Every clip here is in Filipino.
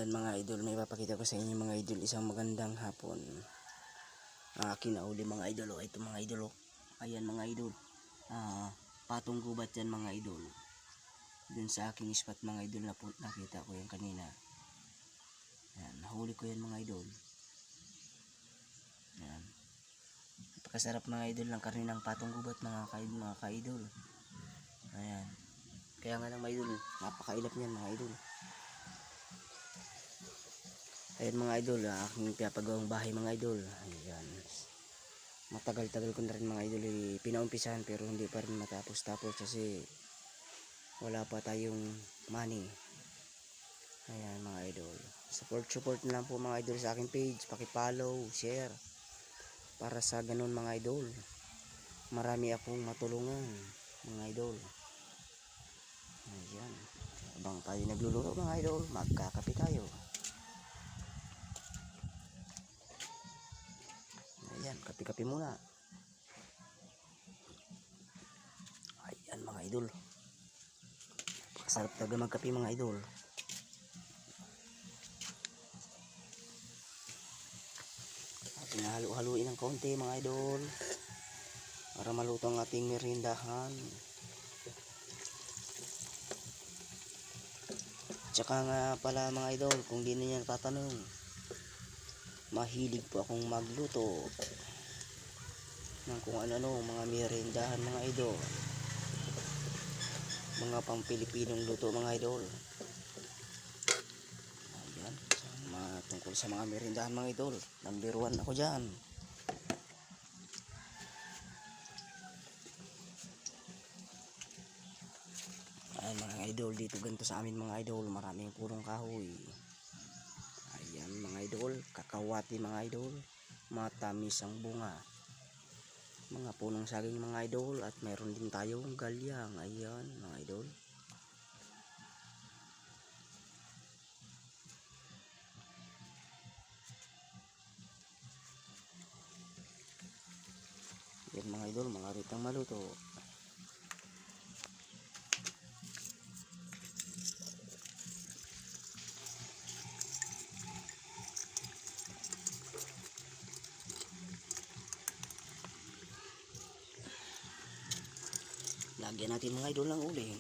Ayan mga idol, may papakita ko sa inyo mga idol, isang magandang hapon. Kinauli mga idol, ito mga idol. Ayan mga idol, patong gubat yan mga idol. Dun sa aking spot mga idol, nakita ko yan kanina. Ayan, nahuli ko yan mga idol. Ayan, napakasarap mga idol ng karne ng patong gubat mga ka-idol. Ayan, kaya nga lang mga idol, napakailap niyan mga idol. Ayan mga idol, aking pinapagawang bahay mga idol. Ayan, matagal-tagal ko na rin mga idol pinaumpisahan, pero hindi pa rin matapos-tapos kasi wala pa tayong money. Ayan mga idol, support na lang po mga idol sa aking page, paki-follow, share, para sa ganun mga idol marami akong matulungan mga idol. Ayan, habang tayo nagluluto mga idol, magkakape tayo. Ayan, kape-kape muna. Ayan mga idol, napakasarap talaga magkape mga idol. Pinahalo-haluin ng kaunti mga idol para maluto ang ating merindahan. Tsaka nga pala mga idol, kung di na niya natatanong, mahilig po akong magluto ng kung ano-ano mga merindahan mga idol, mga pang Pilipinong luto mga idol. Ayan, tungkol sa mga merindahan mga idol, number 1 ako dyan. Ayan mga idol, dito ganito sa amin mga idol, maraming punong kahoy. Ayan mga idol, kakawati mga idol, matamis ang bunga, mga punong saging mga idol, at mayroon din tayong galyang. Ayan mga idol, yan mga idol, mga ritang maluto. Lagyan natin mga idol ng uling.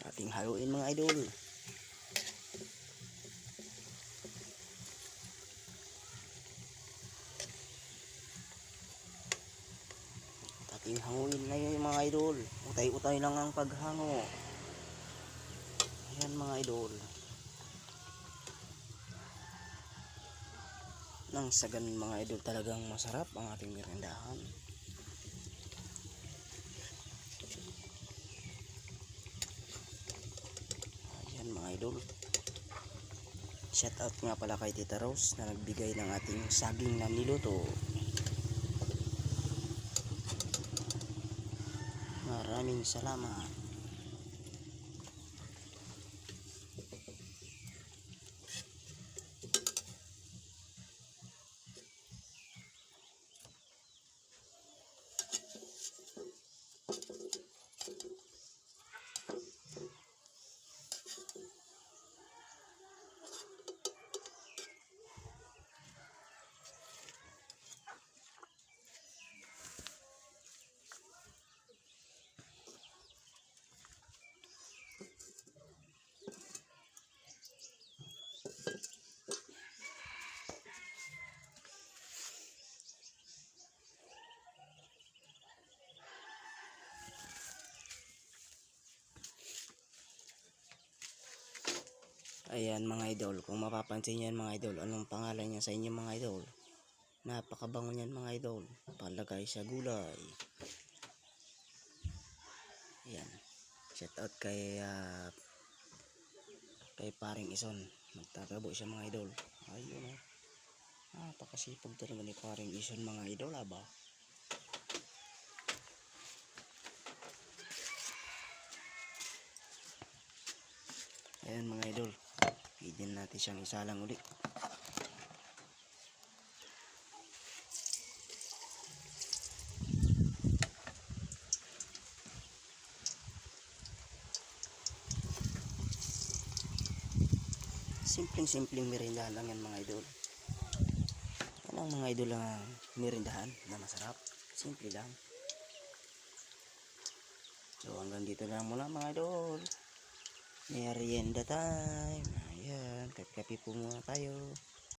Ating haluin mga idol. Ating hanguin na yun mga idol. Utay-utay lang ang paghango. Ayan mga idol, nang sa ganun mga idol, talagang masarap ang ating merindahan. Ayan mga idol, shout out nga pala kay Tita Rose na nagbigay ng ating saging na niluto. Maraming salamat. Ayan mga idol, kung mapapansin yan mga idol, anong pangalan niya sa inyo mga idol? Napakabango niyan mga idol, palagay sa gulay. Ayan, shout out kay paring Ison, nagtatabo siya mga idol. Ayun napakasipag talaga ni paring Ison mga idol ba. Ayan mga idol, pwede natin siyang isalang ulit. Simpleng merindahan lang yan mga idol. Yan ang mga idol ang merindahan na masarap. Simple lang. So hanggang dito na lang muna mga idol. Merienda time. Ayan, kape po muna tayo.